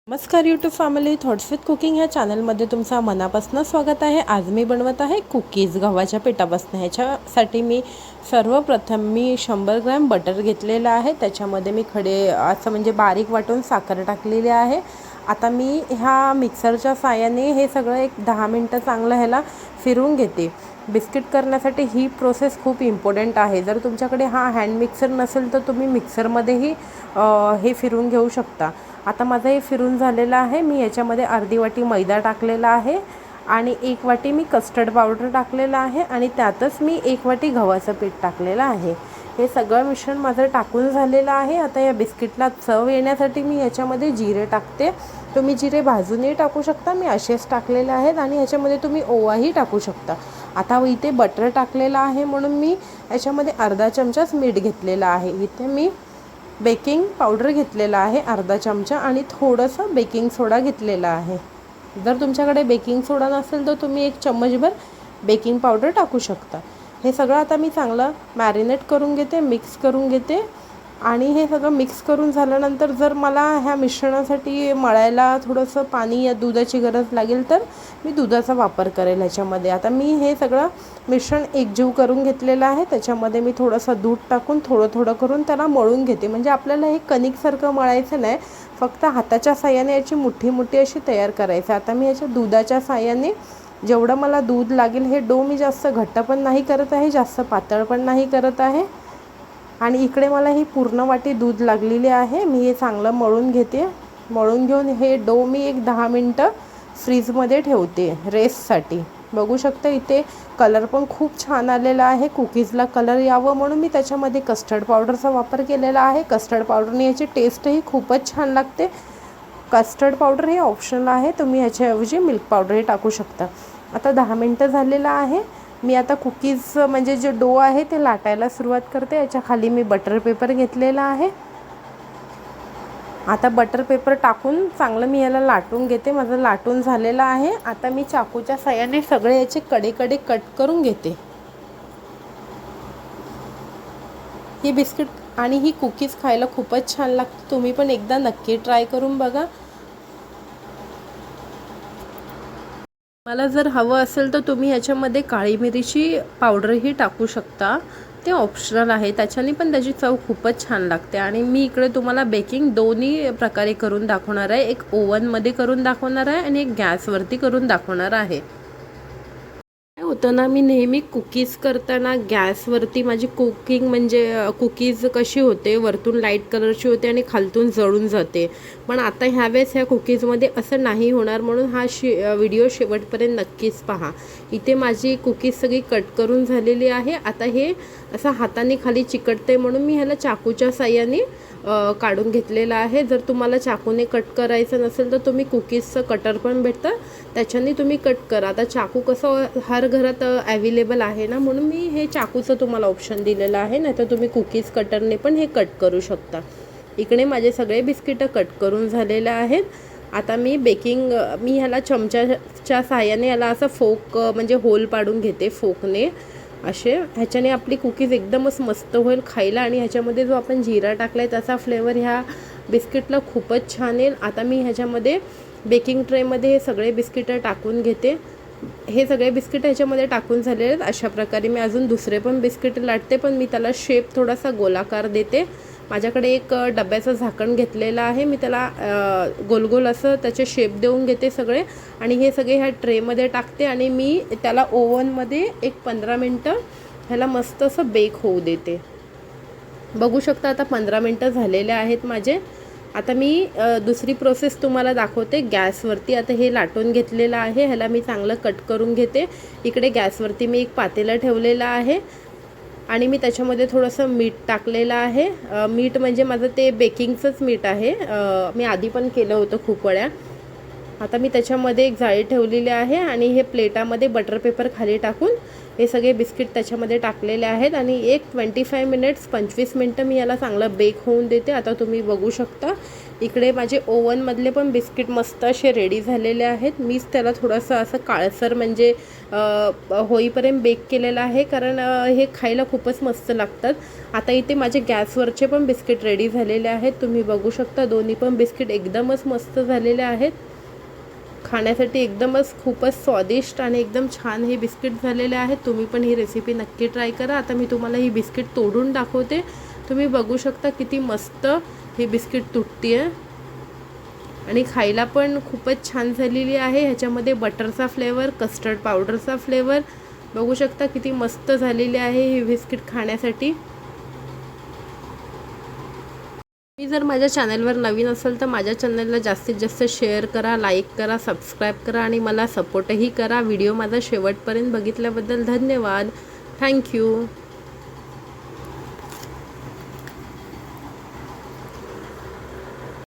नमस्कार YouTube family, thoughts with cooking ह्या चॅनलमध्ये तुमचं मनापासून स्वागत आहे। आज मी बनवत आहे कुकीज गव्हाच्या पिठापासून। ह्याच्यासाठी मी सर्वप्रथम 100 ग्रॅम बटर घेतलेलं आहे। त्याच्यामध्ये मी असं म्हणजे बारीक वाटून साखर टाकलेली आहे। आता मी ह्या मिक्सरच्या साहाय्याने हे सगळं एक 10 मिनिटं चांगलं ह्याला फिरवून घेते। बिस्किट करण्यासाठी ही प्रोसेस खूप इम्पॉर्टंट आहे। जर तुमच्याकडे हा हँड मिक्सर नसेल तर तुम्ही मिक्सरमध्येही हे फिरवून घेऊ शकता। आता माझं हे फिरून झालेलं आहे। मी याच्यामध्ये अर्धी वाटी मैदा टाकलेला आहे आणि 1 वाटी मी कस्टर्ड पावडर टाकलेला आहे आणि त्यातच मी 1 वाटी गव्हाचं पीठ टाकलेलं आहे। हे सगळं मिश्रण माझं टाकून झालेलं आहे। आता या बिस्किटला चव येण्यासाठी मी याच्यामध्ये जिरे टाकते। तुम्ही जिरे भाजूनही टाकू शकता, मी असेच टाकलेले आहेत आणि याच्यामध्ये तुम्ही ओवाही टाकू शकता। आता इथे बटर टाकलेलं आहे म्हणून मी याच्यामध्ये अर्धा चमचाच मीठ घेतलेलं आहे। इथे मी बेकिंग पावडर घेतलेला आहे अर्धा चमचा आणि थोडंसं बेकिंग सोडा घेतलेला आहे। जर तुमच्याकडे बेकिंग सोडा नसेल तर तुम्ही 1 चम्मचभर बेकिंग पावडर टाकू शकता। हे सगळं आता मी चांगलं मॅरिनेट करून घेते, मिक्स करून घेते आणि हे सगळं मिक्स करून झाल्यानंतर जर मला ह्या मिश्रणासाठी मळायला थोडंसं पाणी या दुधाची गरज लागेल तर मी दुधाचा वापर करेल ह्याच्यामध्ये। आता मी हे सगळं मिश्रण एकजीव करून घेतलेलं आहे। त्याच्यामध्ये मी थोडंसं दूध टाकून थोडं करून त्याला मळून घेते। म्हणजे आपल्याला हे कणिकसारखं मळायचं नाही, फक्त हाताच्या साहाय्याने याची मुठी अशी तयार करायची। आता मी याच्या दुधाच्या साहाय्याने जेवढं मला दूध लागेल, हे डो मी जास्त घट्ट पण नाही करत आहे, जास्त पातळ पण नाही करत आहे आणि इकडे मला ही पूर्ण वाटी दूध लागलेली आहे। मी हे चांगलं मळून घेते। मळून घेऊन हे डो मी एक 10 मिनिटं फ्रीजमध्ये ठेवते रेस्टसाठी। बघू शकता इथे कलर पण खूप छान आलेला आहे। कुकीजला कलर यावं म्हणून मी त्याच्यामध्ये कस्टर्ड पावडरचा वापर केलेला आहे। कस्टर्ड पावडरने याची टेस्टही खूपच छान लागते। कस्टर्ड पावडर हे ऑप्शनल आहे, तुम्ही ह्याच्याऐवजी मिल्क पावडरही टाकू शकता। आता 10 मिनिटं झालेलं आहे। मी आता कुकीज म्हणजे जे डो आहे ते लाटायला सुरुवात करते। याच्या खाली मी बटर पेपर घेतलेला आहे। आता बटर पेपर टाकून चांगलं मी याला लाटून घेते। माझं लाटून झालेलं आहे। आता मी चाकूच्या साहाय्याने सगळे याचे कडे कट करून घेते। ही बिस्किट आणि ही कुकीज खायला खूपच छान लागते, तुम्ही पण एकदा नक्की ट्राय करून बघा। मला जर हवं असेल तर तुम्ही ह्याच्यामध्ये काळी मिरीची पावडरही टाकू शकता, ते ऑप्शनल आहे। त्याच्याने पण त्याची चव खूपच छान लागते। आणि मी इकडे तुम्हाला बेकिंग दोन्ही प्रकारे करून दाखवणार आहे, एक ओव्हनमध्ये करून दाखवणार आहे आणि एक गॅसवरती करून दाखवणार आहे। काय होतं ना, मी नेहमी कुकीज करताना गॅसवरती माझी कुकिंग म्हणजे कुकीज कशी होते, वरतून लाईट कलरची होते आणि खालतून जळून जाते। पण आता ह्यावेळेस ह्या कुकीजमध्ये असं नाही होणार, म्हणून हा व्हिडिओ शेवटपर्यंत नक्कीच पहा। इथे माझी कुकीज सगळी कट करून झालेली आहे। आता हे असं हाताने खाली चिकटते म्हणून मी ह्याला चाकूच्या साहाय्याने काढून घेतलेला आहे। जर तुम्हाला चाकूने कट करायचं नसेल तर तुम्ही कुकीजचं कटर पण भेटतं, त्याच्याने तुम्ही कट करा। आता चाकू कसं हर घरात अवेलेबल आहे ना, म्हणून मी हे चाकूचं तुम्हाला ऑप्शन दिलेलं आहे, नाहीतर तुम्ही कुकीज कटरने पण हे कट करू शकता। इकडे माझे सगळे बिस्किटं कट करून झालेले आहेत। आता मी ह्याला चमच्याच्या साहाय्याने याला असं फोक म्हणजे होल पाडून घेते फोकने असे। ह्याच्याने आपली कुकीज एकदमच मस्त होईल खायला आणि ह्याच्यामध्ये जो आपण जिरा टाकलाय त्याचा फ्लेवर ह्या बिस्किटला खूपच छान येईल। आता मी ह्याच्यामध्ये बेकिंग ट्रेमध्ये हे सगळे बिस्किटं टाकून घेते। हे सगळे बिस्किट ह्याच्यामध्ये टाकून झालेले आहेत। अशा प्रकारे मी अजून दुसरे पण बिस्किट लाटते, पण मी त्याला शेप थोडासा गोलाकार देते। माझ्याकडे एक डब्याचं झाकण घेतलेलं आहे, मी त्याला गोल असं त्याचे शेप देऊन घेते सगळे आणि हे सगळे ह्या ट्रेमध्ये टाकते आणि मी त्याला ओव्हनमध्ये एक 15 मिनटं ह्याला मस्त असं बेक होऊ देते। बघू शकता आता 15 मिनटं झालेले आहेत माझे। आता मी दुसरी प्रोसेस तुम्हाला दाखवते गॅसवरती। आता हे लाटून घेतलेलं आहे, ह्याला मी चांगलं कट करून घेते। इकडे गॅसवरती मी एक पातेलं ठेवलेलं आहे आणि मी त्याच्यामध्ये थोडंसं मीठ टाकलेलं आहे। मीठ म्हणजे माझं ते बेकिंगचंच मीठ आहे, मी आधी पण केलं होतं खूप वेळा। आता मी त्याच्यामध्ये एक जाळी ठेवलेली आहे आणि हे प्लेटामध्ये बटर पेपर खाली टाकून हे सगळे बिस्किट त्याच्यामध्ये टाकलेले आहेत आणि एक 25 मिनटं मी याला चांगलं बेक होऊन देते। आता तुम्ही बघू शकता इकडे माझे ओव्हनमधले पण बिस्किट मस्त असे रेडी झालेले आहेत। मीच त्याला थोडंसं असं काळसर म्हणजे होईपर्यंत बेक केलेलं आहे, कारण हे खायला खूपच मस्त लागतात। आता इथे माझे गॅसवरचे पण बिस्किट रेडी झालेले आहेत, तुम्ही बघू शकता दोन्ही पण बिस्किट एकदमच मस्त झालेले आहेत, खाण्यासाठी एकदमच खूपच स्वादिष्ट आणि एकदम छान हे बिस्किट झालेले आहेत। तुम्ही पण ही रेसिपी नक्की ट्राय करा। आता मी तुम्हाला ही बिस्किट तोडून दाखवते, तुम्ही बघू शकता किती मस्त ही बिस्किट तुटते आहे आणि खायला पण खूपच छान झालेली आहे। ह्याच्यामध्ये बटरचा फ्लेवर, कस्टर्ड पावडरचा फ्लेवर बघू शकता किती मस्त झालेली आहे ही बिस्किट खाण्यासाठी। मी जर माझ्या चॅनलवर नवीन असेल तर माझ्या चॅनलला जास्तीत जास्त शेअर करा, लाईक करा, सबस्क्राईब करा आणि मला सपोर्टही करा। व्हिडिओ माझा शेवटपर्यंत बघितल्याबद्दल धन्यवाद। थँक्यू।